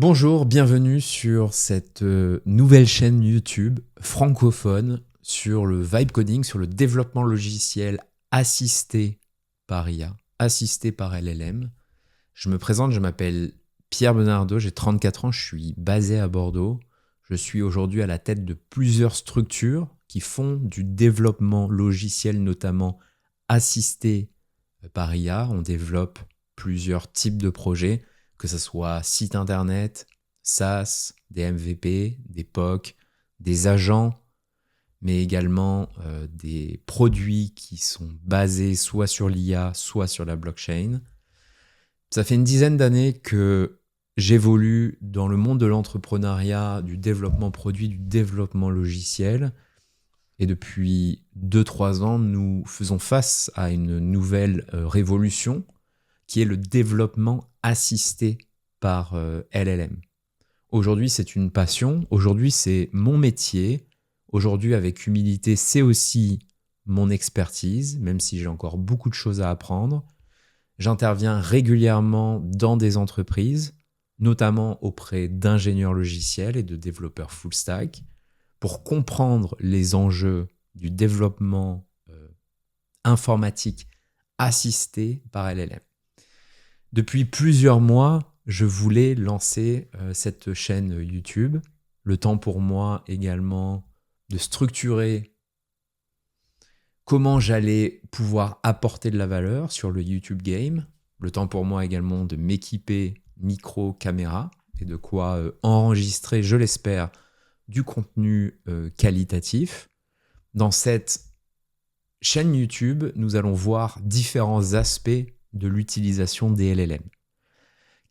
Bonjour, bienvenue sur cette nouvelle chaîne YouTube francophone sur le vibe coding, sur le développement logiciel assisté par IA, assisté par LLM. Je me présente, je m'appelle Pierre Benardo, j'ai 34 ans, je suis basé à Bordeaux. Je suis aujourd'hui à la tête de plusieurs structures qui font du développement logiciel, notamment assisté par IA. On développe plusieurs types de projets, que ce soit site internet, SaaS, des MVP, des POC, des agents, mais également des produits qui sont basés soit sur l'IA, soit sur la blockchain. Ça fait une dizaine d'années que j'évolue dans le monde de l'entrepreneuriat, du développement produit, du développement logiciel. Et depuis 2-3 ans, nous faisons face à une nouvelle révolution qui est le développement assisté par LLM. Aujourd'hui, c'est une passion. Aujourd'hui, c'est mon métier. Aujourd'hui, avec humilité, c'est aussi mon expertise, même si j'ai encore beaucoup de choses à apprendre. J'interviens régulièrement dans des entreprises, notamment auprès d'ingénieurs logiciels et de développeurs full stack, pour comprendre les enjeux du développement informatique assisté par LLM. Depuis plusieurs mois, je voulais lancer cette chaîne YouTube. Le temps pour moi également de structurer comment j'allais pouvoir apporter de la valeur sur le YouTube Game. Le temps pour moi également de m'équiper micro, caméra et de quoi enregistrer, je l'espère, du contenu qualitatif. Dans cette chaîne YouTube, nous allons voir différents aspects de l'utilisation des LLM.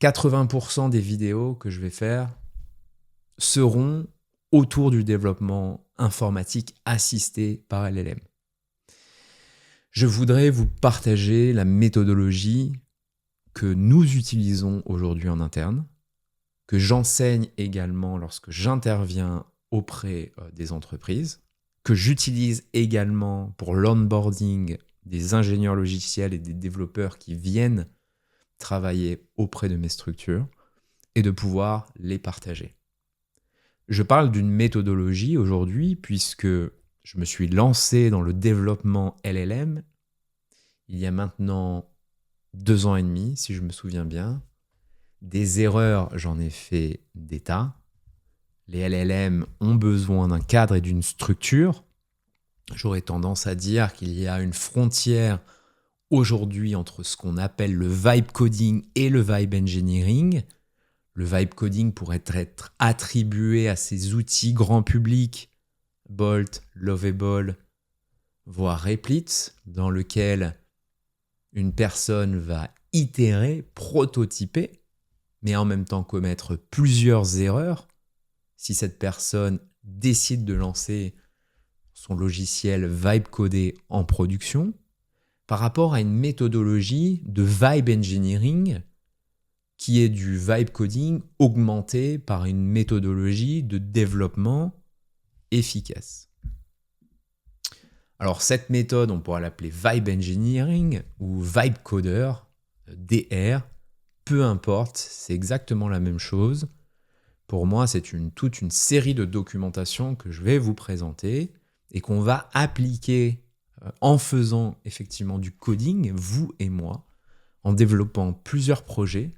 80% des vidéos que je vais faire seront autour du développement informatique assisté par LLM. Je voudrais vous partager la méthodologie que nous utilisons aujourd'hui en interne, que j'enseigne également lorsque j'interviens auprès des entreprises, que j'utilise également pour l'onboarding des ingénieurs logiciels et des développeurs qui viennent travailler auprès de mes structures et de pouvoir les partager. Je parle d'une méthodologie aujourd'hui puisque je me suis lancé dans le développement LLM il y a maintenant 2 ans et demi, si je me souviens bien. Des erreurs, j'en ai fait des tas. Les LLM ont besoin d'un cadre et d'une structure. J'aurais tendance à dire qu'il y a une frontière aujourd'hui entre ce qu'on appelle le vibe coding et le vibe engineering. Le vibe coding pourrait être attribué à ces outils grand public, Bolt, Lovable, voire Replit, dans lequel une personne va itérer, prototyper, mais en même temps commettre plusieurs erreurs. Si cette personne décide de lancer son logiciel vibe codé en production, par rapport à une méthodologie de vibe engineering qui est du vibe coding augmenté par une méthodologie de développement efficace. Alors cette méthode, on pourra l'appeler vibe engineering ou vibe coder, DR, peu importe, c'est exactement la même chose. Pour moi, c'est toute une série de documentations que je vais vous présenter et qu'on va appliquer en faisant effectivement du coding, vous et moi, en développant plusieurs projets,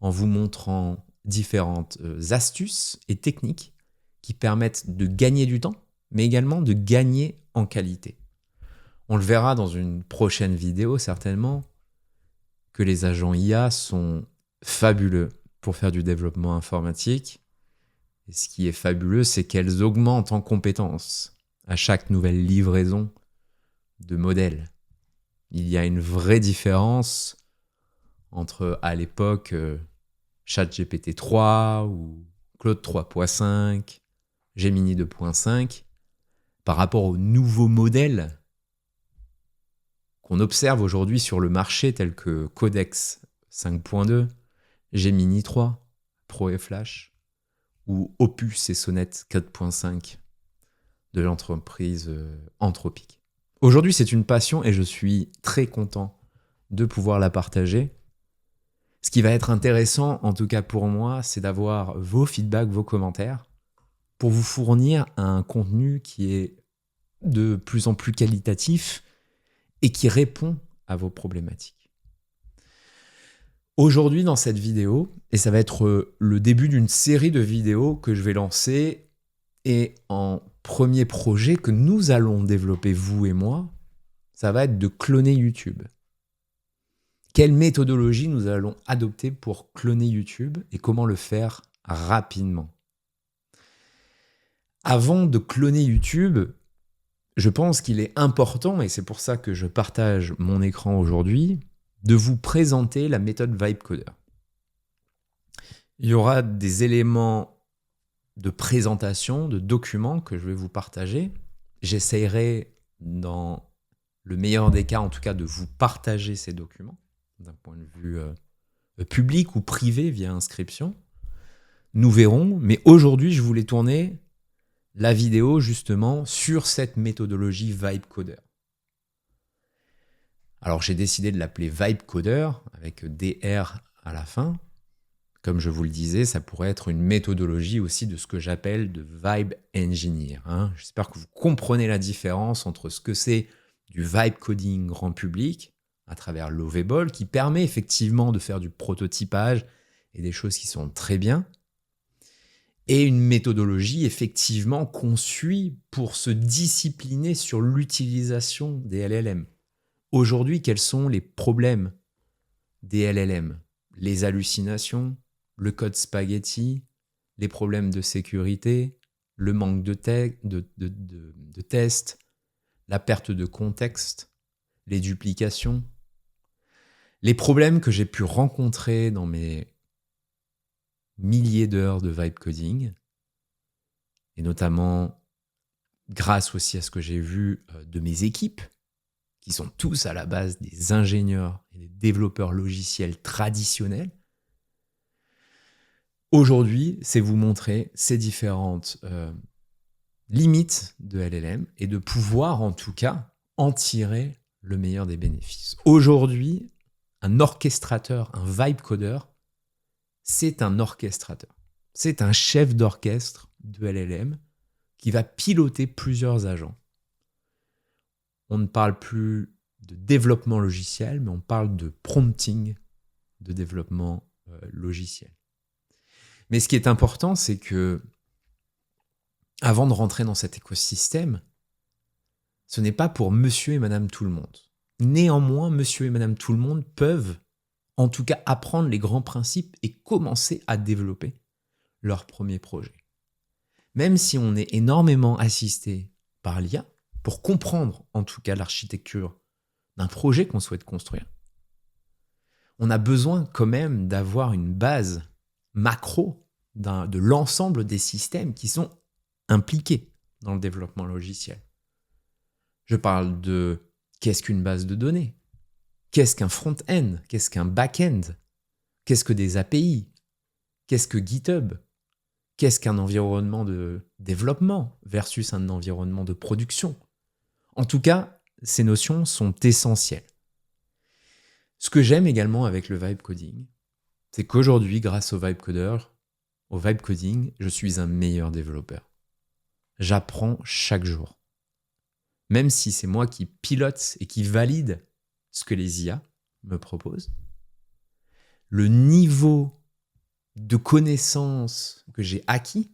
en vous montrant différentes astuces et techniques qui permettent de gagner du temps, mais également de gagner en qualité. On le verra dans une prochaine vidéo certainement, que les agents IA sont fabuleux pour faire du développement informatique. Et ce qui est fabuleux, c'est qu'elles augmentent en compétences à chaque nouvelle livraison de modèles. Il y a une vraie différence entre, à l'époque, ChatGPT 3 ou Claude 3.5, Gemini 2.5, par rapport aux nouveaux modèles qu'on observe aujourd'hui sur le marché, tels que Codex 5.2, Gemini 3, Pro et Flash, ou Opus et Sonnet 4.5 de l'entreprise Anthropic. Aujourd'hui, c'est une passion et je suis très content de pouvoir la partager. Ce qui va être intéressant, en tout cas pour moi, c'est d'avoir vos feedbacks, vos commentaires, pour vous fournir un contenu qui est de plus en plus qualitatif et qui répond à vos problématiques. Aujourd'hui, dans cette vidéo, et ça va être le début d'une série de vidéos que je vais lancer, et en premier projet que nous allons développer, vous et moi, ça va être de cloner YouTube. Quelle méthodologie nous allons adopter pour cloner YouTube et comment le faire rapidement? Avant de cloner YouTube, je pense qu'il est important, et c'est pour ça que je partage mon écran aujourd'hui, de vous présenter la méthode Vibecoder. Il y aura des éléments de présentation, de documents que je vais vous partager. J'essaierai, dans le meilleur des cas en tout cas, de vous partager ces documents d'un point de vue public ou privé via inscription. Nous verrons, mais aujourd'hui, je voulais tourner la vidéo justement sur cette méthodologie Vibecoder. Alors j'ai décidé de l'appeler Vibecoder avec DR à la fin. Comme je vous le disais, ça pourrait être une méthodologie aussi de ce que j'appelle de Vibe Engineer. J'espère que vous comprenez la différence entre ce que c'est du vibe coding grand public à travers Lovable, qui permet effectivement de faire du prototypage et des choses qui sont très bien, et une méthodologie effectivement conçue pour se discipliner sur l'utilisation des LLM. Aujourd'hui, quels sont les problèmes des LLM? Les hallucinations, le code spaghetti, les problèmes de sécurité, le manque de tests, la perte de contexte, les duplications. Les problèmes que j'ai pu rencontrer dans mes milliers d'heures de vibe coding, et notamment grâce aussi à ce que j'ai vu de mes équipes, qui sont tous à la base des ingénieurs et des développeurs logiciels traditionnels. Aujourd'hui, c'est vous montrer ces différentes limites de LLM et de pouvoir en tout cas en tirer le meilleur des bénéfices. Aujourd'hui, un orchestrateur, un vibe coder, c'est un orchestrateur. C'est un chef d'orchestre de LLM qui va piloter plusieurs agents. On ne parle plus de développement logiciel, mais on parle de prompting de développement logiciel. Mais ce qui est important, c'est que avant de rentrer dans cet écosystème, ce n'est pas pour monsieur et madame tout le monde. Néanmoins, monsieur et madame tout le monde peuvent en tout cas apprendre les grands principes et commencer à développer leur premier projet. Même si on est énormément assisté par l'IA, pour comprendre en tout cas l'architecture d'un projet qu'on souhaite construire, on a besoin quand même d'avoir une base macro de l'ensemble des systèmes qui sont impliqués dans le développement logiciel. Je parle de qu'est-ce qu'une base de données, qu'est-ce qu'un front-end, qu'est-ce qu'un back-end, qu'est-ce que des API, qu'est-ce que GitHub, qu'est-ce qu'un environnement de développement versus un environnement de production. En tout cas, ces notions sont essentielles. Ce que j'aime également avec le vibe coding, c'est qu'aujourd'hui, grâce au vibe coder, au vibe coding, je suis un meilleur développeur. J'apprends chaque jour. Même si c'est moi qui pilote et qui valide ce que les IA me proposent, le niveau de connaissances que j'ai acquis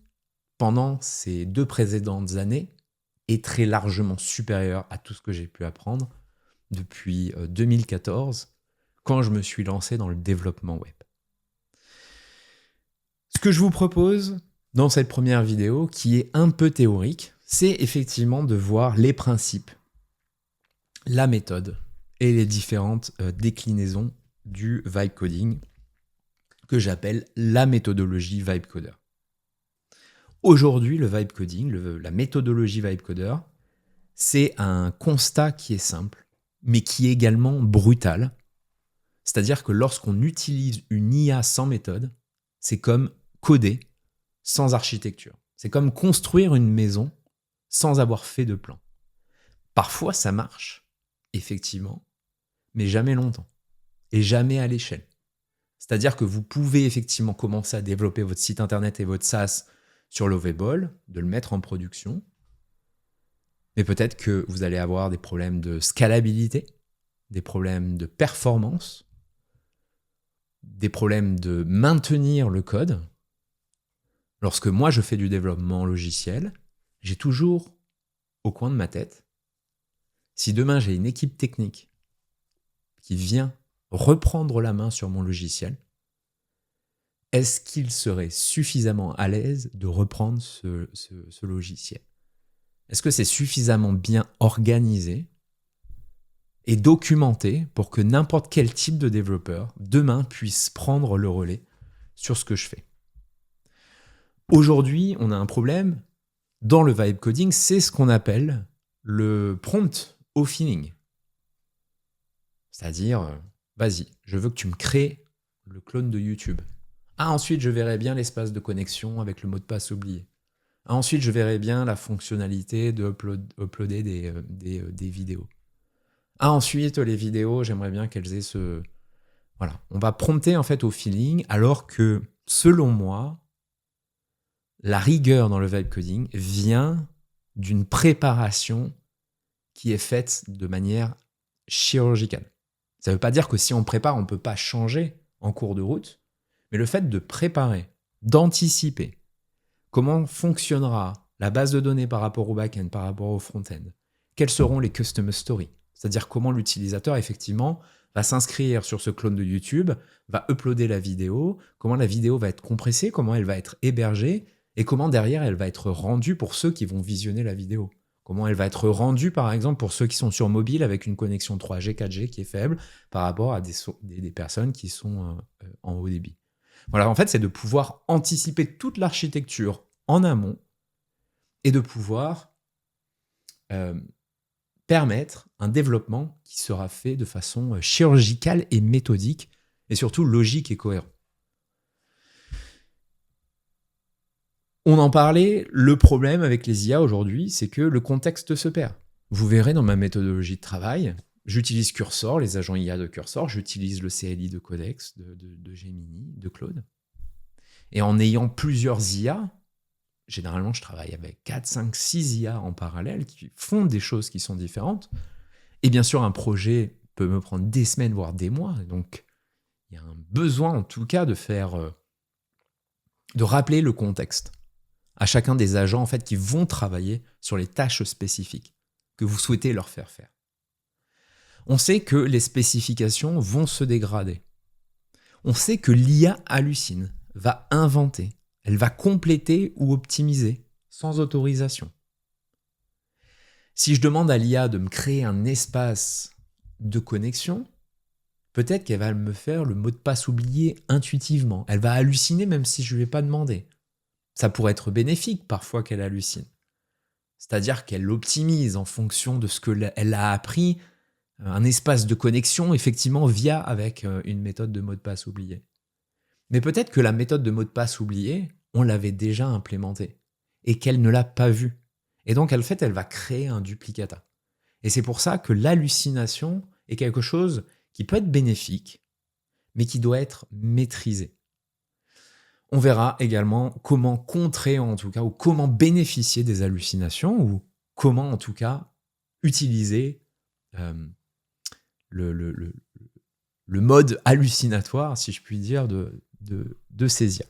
pendant ces 2 précédentes années est très largement supérieur à tout ce que j'ai pu apprendre depuis 2014, quand je me suis lancé dans le développement web. Ce que je vous propose dans cette première vidéo, qui est un peu théorique, c'est effectivement de voir les principes, la méthode et les différentes déclinaisons du vibe coding que j'appelle la méthodologie vibe coder. Aujourd'hui, le vibe coding, la méthodologie vibe coder, c'est un constat qui est simple, mais qui est également brutal. C'est-à-dire que lorsqu'on utilise une IA sans méthode, c'est comme coder sans architecture. C'est comme construire une maison sans avoir fait de plan. Parfois, ça marche, effectivement, mais jamais longtemps et jamais à l'échelle. C'est-à-dire que vous pouvez effectivement commencer à développer votre site internet et votre SaaS sur Lovable, de le mettre en production. Mais peut-être que vous allez avoir des problèmes de scalabilité, des problèmes de performance, des problèmes de maintenir le code. Lorsque moi je fais du développement logiciel, j'ai toujours au coin de ma tête, si demain j'ai une équipe technique qui vient reprendre la main sur mon logiciel, est-ce qu'il serait suffisamment à l'aise de reprendre ce logiciel? Est-ce que c'est suffisamment bien organisé et documenté pour que n'importe quel type de développeur, demain, puisse prendre le relais sur ce que je fais? Aujourd'hui, on a un problème dans le vibe coding, c'est ce qu'on appelle le prompt au feeling. C'est-à-dire, vas-y, je veux que tu me crées le clone de YouTube. Ah, ensuite, je verrai bien l'espace de connexion avec le mot de passe oublié. Ah, ensuite, je verrai bien la fonctionnalité de uploader des vidéos. Ah, ensuite, les vidéos, j'aimerais bien qu'elles aient ce... Voilà, on va prompter en fait au feeling, alors que, selon moi, la rigueur dans le vibe coding vient d'une préparation qui est faite de manière chirurgicale. Ça ne veut pas dire que si on prépare, on ne peut pas changer en cours de route, mais le fait de préparer, d'anticiper comment fonctionnera la base de données par rapport au back-end, par rapport au front-end, quelles seront les customer stories, c'est-à-dire comment l'utilisateur, effectivement, va s'inscrire sur ce clone de YouTube, va uploader la vidéo, comment la vidéo va être compressée, comment elle va être hébergée, et comment derrière elle va être rendue pour ceux qui vont visionner la vidéo. Comment elle va être rendue, par exemple, pour ceux qui sont sur mobile avec une connexion 3G, 4G qui est faible par rapport à des personnes qui sont en haut débit. Voilà, en fait, c'est de pouvoir anticiper toute l'architecture en amont et de pouvoir permettre un développement qui sera fait de façon chirurgicale et méthodique, et surtout logique et cohérent. On en parlait, le problème avec les IA aujourd'hui, c'est que le contexte se perd. Vous verrez dans ma méthodologie de travail, j'utilise Cursor, les agents IA de Cursor, j'utilise le CLI de Codex, de Gemini, de Claude. Et en ayant plusieurs IA, généralement je travaille avec 4, 5, 6 IA en parallèle qui font des choses qui sont différentes. Et bien sûr, un projet peut me prendre des semaines, voire des mois. Donc, il y a un besoin en tout cas de rappeler le contexte à chacun des agents en fait qui vont travailler sur les tâches spécifiques que vous souhaitez leur faire faire. On sait que les spécifications vont se dégrader. On sait que l'IA hallucine, va inventer, elle va compléter ou optimiser sans autorisation. Si je demande à l'IA de me créer un espace de connexion, peut-être qu'elle va me faire le mot de passe oublié intuitivement. Elle va halluciner même si je ne lui ai pas demandé. Ça pourrait être bénéfique parfois qu'elle hallucine. C'est-à-dire qu'elle optimise en fonction de ce qu'elle a appris, un espace de connexion, effectivement, via avec une méthode de mot de passe oublié. Mais peut-être que la méthode de mot de passe oublié, on l'avait déjà implémentée et qu'elle ne l'a pas vue. Et donc, en fait, elle va créer un duplicata. Et c'est pour ça que l'hallucination est quelque chose qui peut être bénéfique, mais qui doit être maîtrisé. On verra également comment contrer, en tout cas, ou comment bénéficier des hallucinations, ou comment, en tout cas, utiliser le mode hallucinatoire, si je puis dire, de ces IA.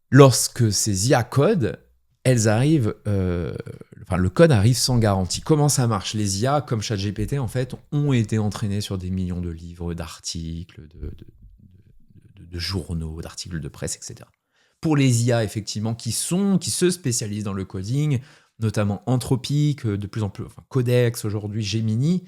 Lorsque ces IA codent, elles arrivent, le code arrive sans garantie. Comment ça marche? Les IA, comme ChatGPT, en fait, ont été entraînées sur des millions de livres, d'articles, de journaux, d'articles de presse, etc. Pour les IA, effectivement, qui se spécialisent dans le coding, notamment Anthropic, de plus en plus, Codex aujourd'hui, Gemini,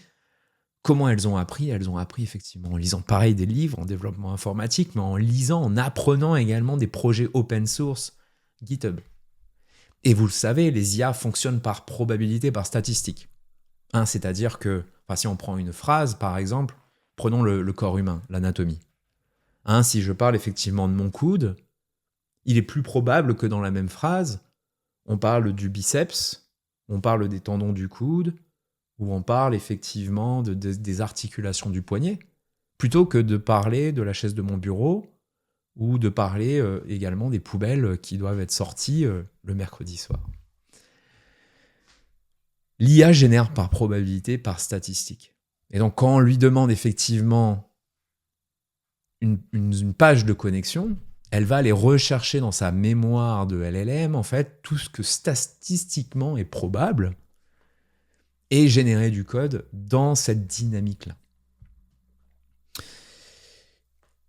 comment elles ont appris? Elles ont appris effectivement en lisant pareil des livres en développement informatique, mais en lisant, en apprenant également des projets open source GitHub. Et vous le savez, les IA fonctionnent par probabilité, par statistique. C'est-à-dire que, si on prend une phrase, par exemple, prenons le corps humain, l'anatomie. Si je parle effectivement de mon coude, il est plus probable que dans la même phrase, on parle du biceps, on parle des tendons du coude, ou on parle effectivement des articulations du poignet, plutôt que de parler de la chaise de mon bureau ou de parler également des poubelles qui doivent être sorties le mercredi soir. L'IA génère par probabilité, par statistique. Et donc, quand on lui demande effectivement une page de connexion, elle va aller rechercher dans sa mémoire de LLM, en fait, tout ce que statistiquement est probable et générer du code dans cette dynamique-là.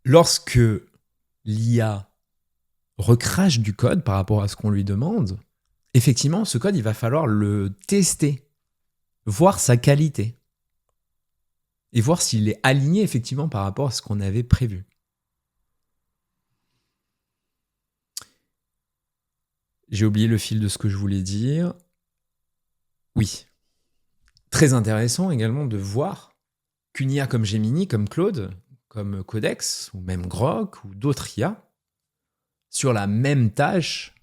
Lorsque l'IA recrache du code par rapport à ce qu'on lui demande, effectivement, ce code, il va falloir le tester, voir sa qualité et voir s'il est aligné effectivement par rapport à ce qu'on avait prévu. J'ai oublié le fil de ce que je voulais dire. Oui. Très intéressant également de voir qu'une IA comme Gemini, comme Claude, comme Codex, ou même Grok, ou d'autres IA, sur la même tâche,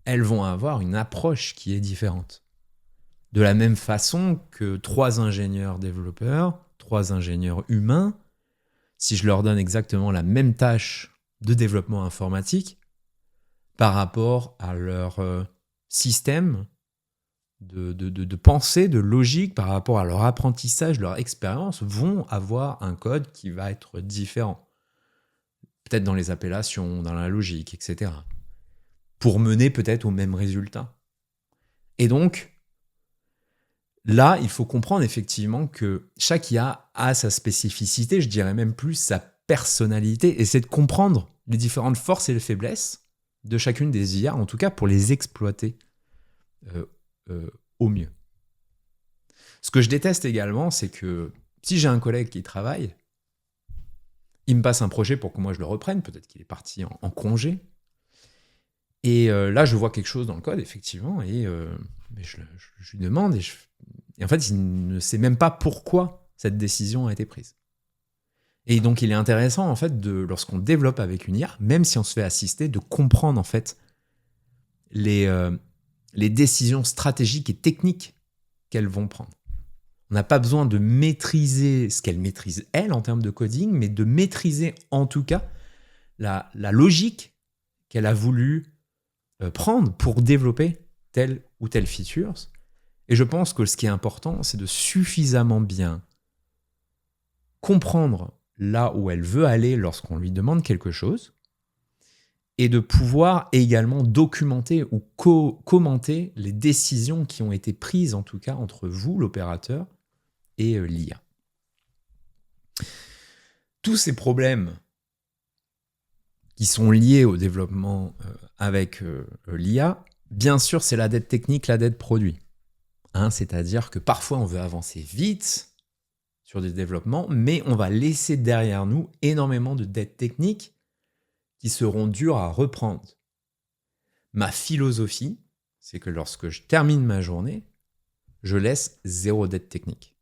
elles vont avoir une approche qui est différente. De la même façon que 3 ingénieurs développeurs, 3 ingénieurs humains, si je leur donne exactement la même tâche de développement informatique, par rapport à leur système de pensée, de logique, par rapport à leur apprentissage, leur expérience, vont avoir un code qui va être différent. Peut-être dans les appellations, dans la logique, etc. Pour mener peut-être au même résultat. Et donc, là, il faut comprendre effectivement que chaque IA a sa spécificité, je dirais même plus sa personnalité, et c'est de comprendre les différentes forces et les faiblesses de chacune des IA, en tout cas pour les exploiter au mieux. Ce que je déteste également, c'est que si j'ai un collègue qui travaille, il me passe un projet pour que moi je le reprenne, peut-être qu'il est parti en congé, et là je vois quelque chose dans le code, effectivement, et je lui demande, et en fait il ne sait même pas pourquoi cette décision a été prise. Et donc il est intéressant en fait lorsqu'on développe avec une IA, même si on se fait assister, de comprendre en fait les décisions stratégiques et techniques qu'elles vont prendre. On n'a pas besoin de maîtriser ce qu'elle maîtrise elle en termes de coding, mais de maîtriser en tout cas la logique qu'elle a voulu prendre pour développer telle ou telle feature. Et je pense que ce qui est important, c'est de suffisamment bien comprendre là où elle veut aller lorsqu'on lui demande quelque chose, et de pouvoir également documenter ou commenter les décisions qui ont été prises, en tout cas entre vous, l'opérateur, et l'IA. Tous ces problèmes qui sont liés au développement avec l'IA, bien sûr, c'est la dette technique, la dette produit. C'est-à-dire que parfois, on veut avancer vite sur des développements, mais on va laisser derrière nous énormément de dettes techniques qui seront dures à reprendre. Ma philosophie, c'est que lorsque je termine ma journée, je laisse 0 dette technique.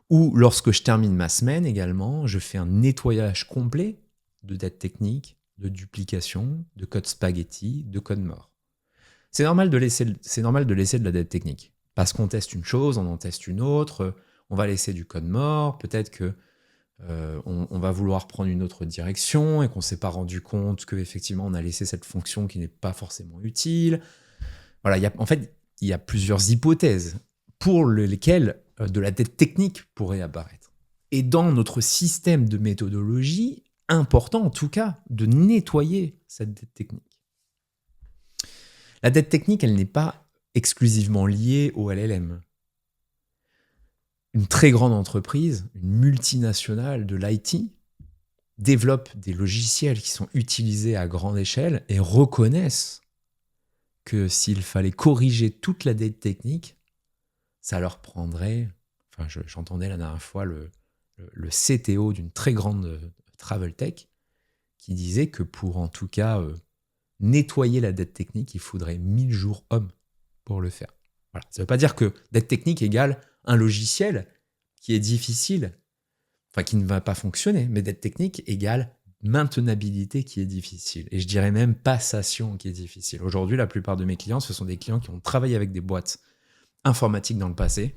Ou lorsque je termine ma semaine également, je fais un nettoyage complet de dettes techniques, de duplication, de code spaghetti, de code mort. C'est normal de laisser de la dette technique. Parce qu'on teste une chose, on en teste une autre, on va laisser du code mort, peut-être que on va vouloir prendre une autre direction et qu'on ne s'est pas rendu compte qu'effectivement on a laissé cette fonction qui n'est pas forcément utile. Voilà, il y a plusieurs hypothèses pour lesquelles de la dette technique pourrait apparaître. Et dans notre système de méthodologie, important en tout cas de nettoyer cette dette technique. La dette technique, elle n'est pas exclusivement liée au LLM. Une très grande entreprise, une multinationale de l'IT, développe des logiciels qui sont utilisés à grande échelle et reconnaissent que s'il fallait corriger toute la dette technique, ça leur prendrait... j'entendais la dernière fois le CTO d'une très grande travel tech qui disait que pour en tout cas nettoyer la dette technique, il faudrait 1000 jours hommes pour le faire. Voilà. Ça ne veut pas dire que dette technique égale un logiciel qui est difficile, qui ne va pas fonctionner, mais dette technique égale maintenabilité qui est difficile. Et je dirais même passation qui est difficile. Aujourd'hui, la plupart de mes clients, ce sont des clients qui ont travaillé avec des boîtes informatiques dans le passé,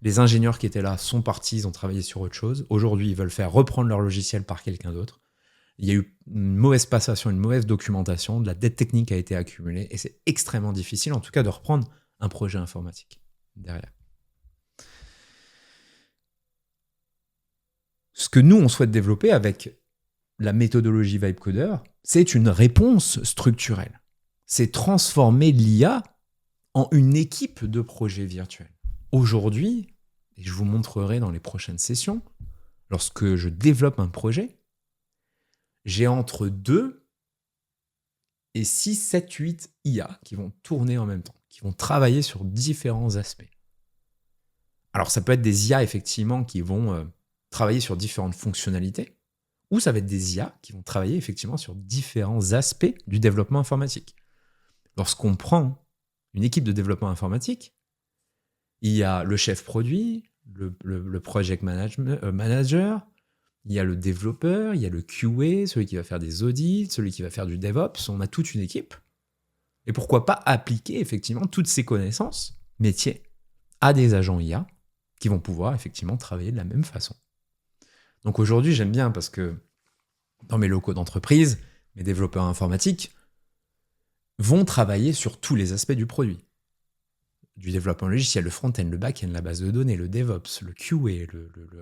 Les ingénieurs qui étaient là sont partis, ils ont travaillé sur autre chose. Aujourd'hui, ils veulent faire reprendre leur logiciel par quelqu'un d'autre. Il y a eu une mauvaise passation, une mauvaise documentation, de la dette technique a été accumulée, et c'est extrêmement difficile, en tout cas, de reprendre un projet informatique derrière. Ce que nous, on souhaite développer avec la méthodologie VibeCoder, c'est une réponse structurelle. C'est transformer l'IA en une équipe de projets virtuels. Aujourd'hui, et je vous montrerai dans les prochaines sessions, lorsque je développe un projet, j'ai entre 2 et 6, 7, 8 IA qui vont tourner en même temps, qui vont travailler sur différents aspects. Alors ça peut être des IA effectivement qui vont travailler sur différentes fonctionnalités, ou ça va être des IA qui vont travailler effectivement sur différents aspects du développement informatique. Lorsqu'on prend une équipe de développement informatique, il y a le chef produit, le project manager, il y a le développeur, il y a le QA, celui qui va faire des audits, celui qui va faire du DevOps. On a toute une équipe. Et pourquoi pas appliquer effectivement toutes ces connaissances métiers à des agents IA qui vont pouvoir effectivement travailler de la même façon. Donc aujourd'hui, j'aime bien parce que dans mes locaux d'entreprise, mes développeurs informatiques vont travailler sur tous les aspects du produit. Du développement logiciel, le front-end, le back-end, la base de données, le DevOps, le QA,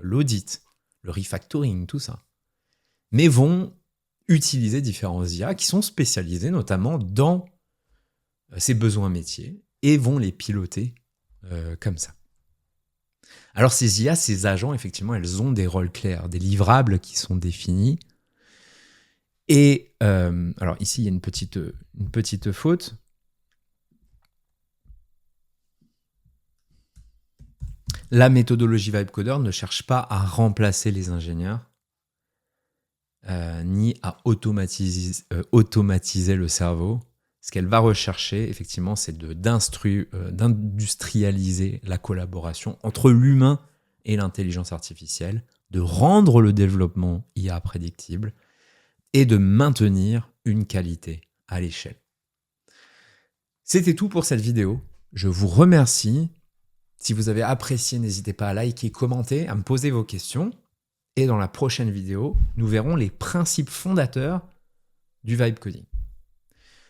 l'audit, le refactoring, tout ça. Mais vont utiliser différents IA qui sont spécialisés notamment dans ces besoins métiers et vont les piloter comme ça. Alors ces IA, ces agents, effectivement, elles ont des rôles clairs, des livrables qui sont définis. Et alors ici, il y a une petite faute. La méthodologie VibeCoder ne cherche pas à remplacer les ingénieurs, ni à automatiser le cerveau. Ce qu'elle va rechercher, effectivement, c'est d'industrialiser la collaboration entre l'humain et l'intelligence artificielle, de rendre le développement IA prédictible et de maintenir une qualité à l'échelle. C'était tout pour cette vidéo. Je vous remercie. Si vous avez apprécié, n'hésitez pas à liker, commenter, à me poser vos questions. Et dans la prochaine vidéo, nous verrons les principes fondateurs du vibe coding.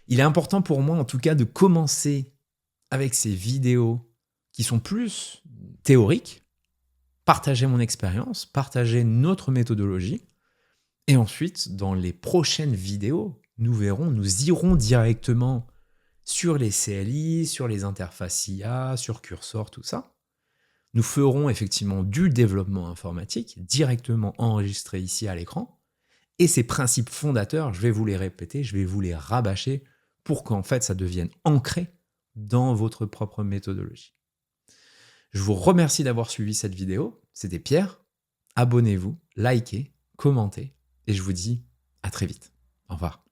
Il est important pour moi, en tout cas, de commencer avec ces vidéos qui sont plus théoriques, partager mon expérience, partager notre méthodologie. Et ensuite, dans les prochaines vidéos, nous irons directement sur les CLI, sur les interfaces IA, sur Cursor, tout ça. Nous ferons effectivement du développement informatique directement enregistré ici à l'écran. Et ces principes fondateurs, je vais vous les répéter, je vais vous les rabâcher pour qu'en fait ça devienne ancré dans votre propre méthodologie. Je vous remercie d'avoir suivi cette vidéo. C'était Pierre. Abonnez-vous, likez, commentez et je vous dis à très vite. Au revoir.